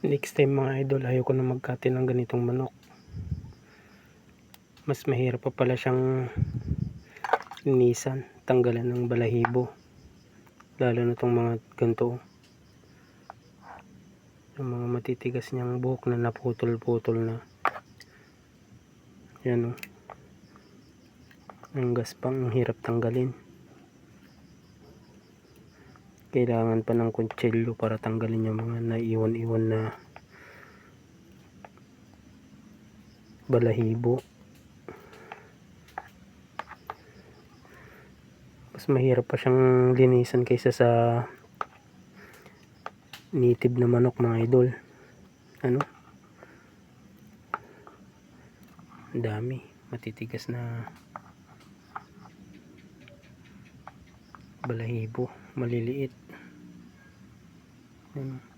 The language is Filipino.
Next time mga idol, ayoko na magkati ng ganitong manok. Mas mahirap pa pala siyang linisan, tanggalan ng balahibo, lalo na itong mga ganito, yung mga matitigas niyang buhok na naputol-putol na. Yan o, ang gaspang, ang hirap tanggalin. Kailangan pa ng kutsilyo para tanggalin yung mga naiwan-iwan na balahibo. Mas mahirap pa siyang linisan kaysa sa native na manok mga idol. Ano? Ang dami, matitigas na balahibo, maliliit. Yan.